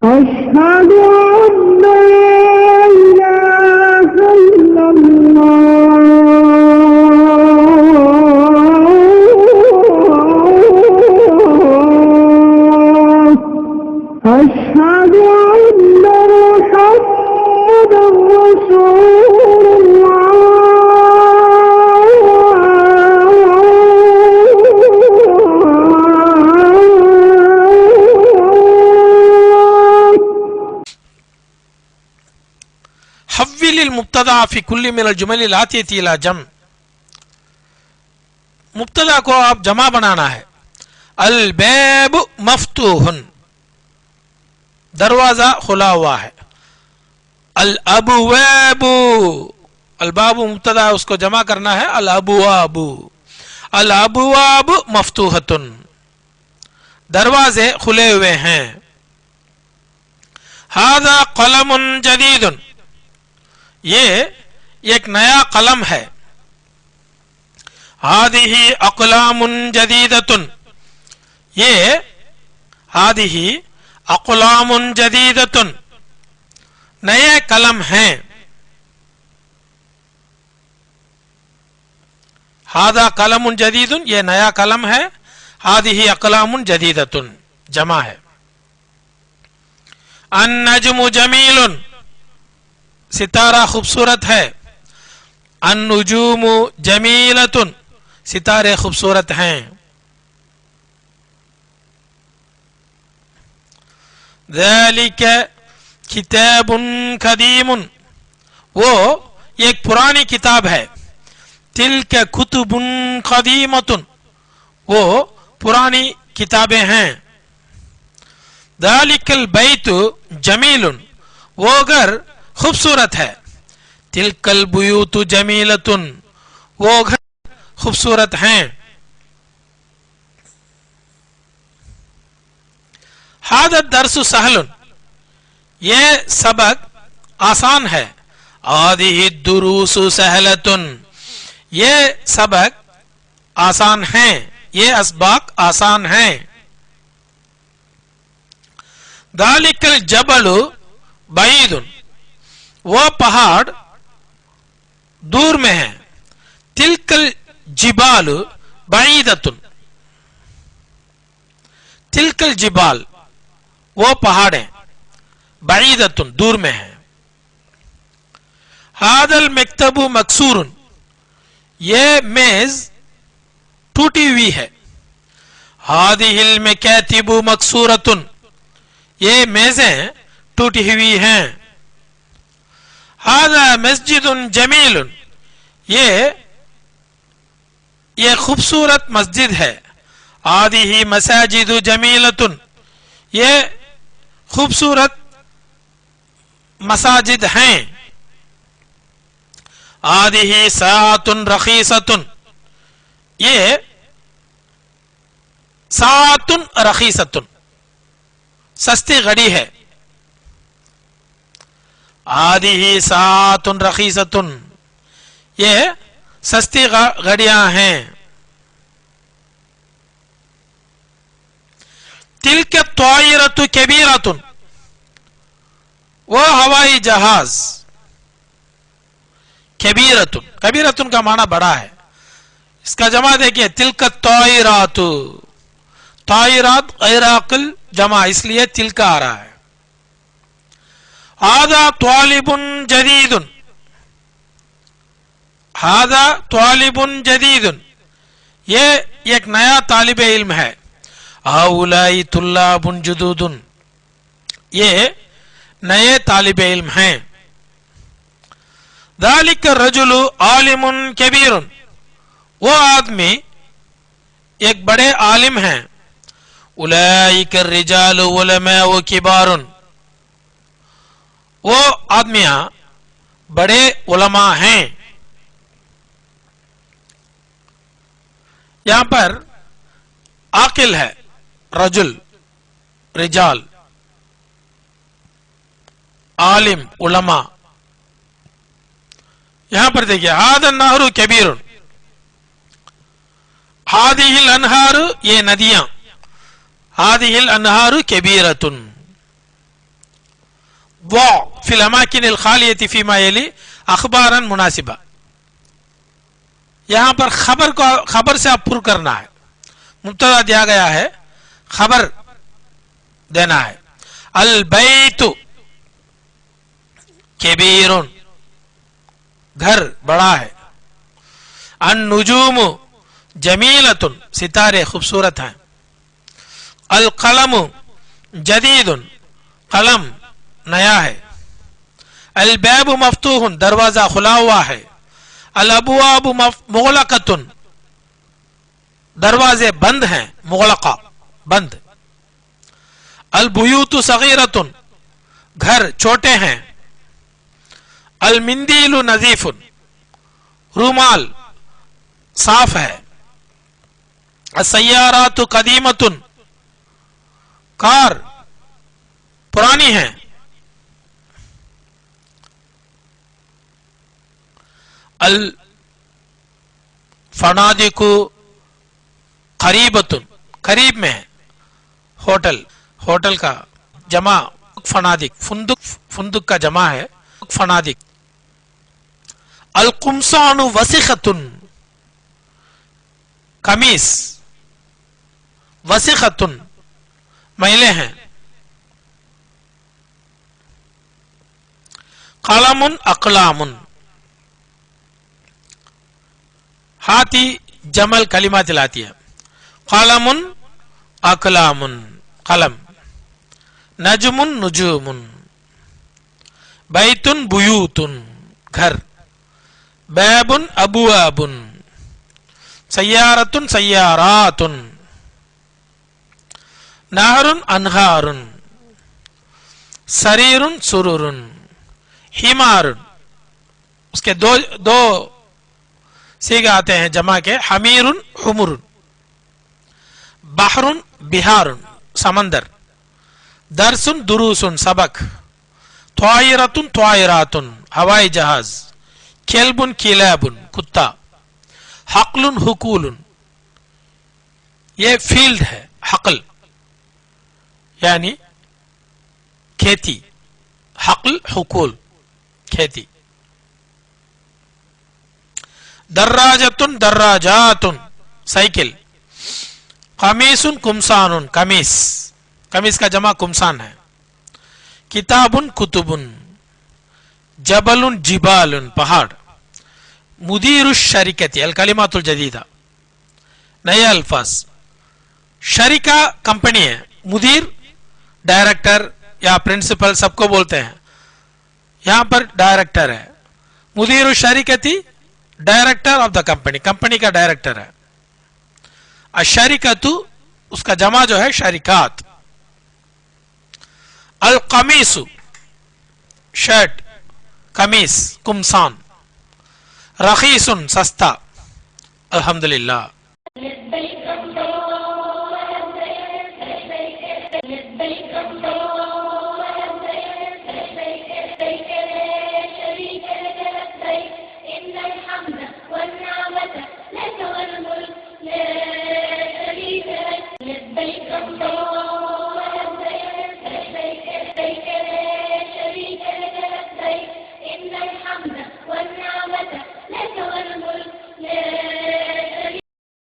أشهد أن لا إله إلا الله أشهد أن محمدا رسول الله حول المبتدا في كل من الجمل الآتية إلى जम। मुब्तदा को आप जमा बनाना है। अल बैब मफ्तूहुन, दरवाजा खुला हुआ है। अल अबवाबु, अल बाबु मुब्तदा है, उसको जमा करना है अल अबवाबु। अल अबवाब मफ्तूहतुन, दरवाजे खुले हुए हैं। हादा कलमुन जदीदुन, ये एक नया कलम है। हादिही अक़लामुन जदीदतुन, ये हादिही अक़लामुन जदीदतुन, नए कलम हैं। हादा कलमुन जदीदुन, ये नया कलम है। हादिही अक़लामुन जदीदतुन जमा है। अन नज्मु जमीलुन, सितारा खूबसूरत है। अन नुजूमु जमीलतुन, सितारे खूबसूरत हैं। ज़ालिक किताबुन कदीमुन, वो एक पुरानी किताब है। तिल्क कुतुबुन कदीमतुन, वो पुरानी किताबें हैं। ज़ालिकल बैतु जमीलुन, वो घर खूबसूरत है। तिलकल बुयूतु जमीलतुन, वो घर खूबसूरत हैं। हादा दर्सु सहलुन, ये सबक आसान है। आदिहि दुरूसु सहलतुन, ये सबक आसान हैं, ये असबाक आसान हैं। दालिकल जबलु बईदुन, वो पहाड़ दूर में है। तिलकल जिबाल बईदतुन, तिलकल जिबाल, वो पहाड़ें, बईदतुन, दूर में है। हादल मक्तबु मकसूरुन, ये मेज टूटी हुई है। हादिहिल मकातिबु मकसूरतुन, ये मेजें टूटी हुई हैं। हादा मस्जिदुन जमीलुन, ये खूबसूरत मस्जिद है। आदिही मसाजिदु जमीलतुन, ये खूबसूरत मसाजिद हैं। आदिही सातुन रखीसतुन, ये सातुन रखीसतुन, सस्ती घड़ी है। आदिही सातुन रखीसतुन, ये सस्ती घड़ियां हैं। तिलके त्वायरतु कबीरतुन, वो हवाई जहाज। कबीरतुन, कबीरतुन का माना बड़ा है। इसका जमा देखिए, तिलका त्वायरातु, त्वायरात गैराकिल जमा, इसलिए तिलका आ रहा है। हादा त्वालिबुन जदीदुन, हादा त्वालिबुन जदीदुन, ये एक नया तालिब इल्म है। हाउलाई तुल्लाबुन जुदूदुन, ये नए तालिब इल्म हैं। ज़ालिक रजुलु आलिमुन कबीरुन, वो आदमी एक बड़े आलिम हैं। उलाइक रिजालु उलमा व किबारुन, वो आदमियां बड़े उलमा हैं। यहां पर आकिल है, रजुल, रिजाल, आलिम, उलमा। यहां पर देखिए, हादन नहरू कबीरुन, हादिहिल अनहारु, ये नदियां। हादिहिल अनहारु कबीरतुन, वो फिल अमाकिनिल खालियति फीमा यली अखबारन मुनासिबा। यहां पर खबर को खबर से आप पुर करना है। मुब्तदा दिया गया है, खबर देना है। अल बैतु कबीरुन, घर बड़ा है। अन नुजूम जमीलतुन, सितारे खूबसूरत हैं। अल कलम जदीदुन, कलम नया है। अल बैब मफ्तूहुन, दरवाजा खुला हुआ है। अल अबवाब मुगलकतुन, दरवाजे बंद हैं। मुगलका, बंद। अल बुयूतु सगीरतुन, घर छोटे हैं। अल मिंदीलु नजीफुन, रूमाल साफ है। असय्यारातु कदीमतुन, कार पुरानी है। अल फनादिकु करीबतुन, करीब में है। होटल, होटल का जमा फनादिक, फुंदुक, फुंदुक का जमा है फनादिक। अल कुमसानु वसिखतुन, कमीज वसिखतुन, मैले हैं। कलमुन अकलामुन, हाथी जमल कलिमात लाती है। कलमुन अकलामुन, कलम। नजमुन नुजूमुन, बैतुन बुयूतुन, घर। बैबुन अबुआबुन, सय्यारतुन सय्यारातुन। नहरुन अनहारुन, सरीरुन सुरूरुन। हिमारुन, उसके दो सीगे आते हैं जमा के। हमीरुन हुमुरुन। बहरुन बिहारुन, समंदर। दरसुन दुरूसुन, सबक। त्वायरतुन त्वायरातुन, हवाई जहाज। केल्बुन किलाबुन, कुत्ता। हकलुन हुकूलुन, ये फील्ड है। हकल यानी खेती। हकल हुकूल, खेती। दर्राजतुन दर्राजातुन, साइकिल। कमीसुन कुमसानुन, कमीस, कमीस का जमा कुमसान है। किताबुन कुतुबुन। जबलुन जिबालुन, पहाड़। मुदीरुश शरीकती, अल कलिमातुल जदीदा, नए अल्फाज। शरीका कंपनी है। मुदीर डायरेक्टर या प्रिंसिपल सबको बोलते हैं, यहां पर डायरेक्टर है। मुदीरुश शरीकती, director of the company, company का डायरेक्टर है। अशरीकतु, उसका जमा जो है शरीकात। अल कमीसु, शर्ट, कमीज, कुमसान। रखीसुन, सस्ता। अल्हम्दुलिल्लाह।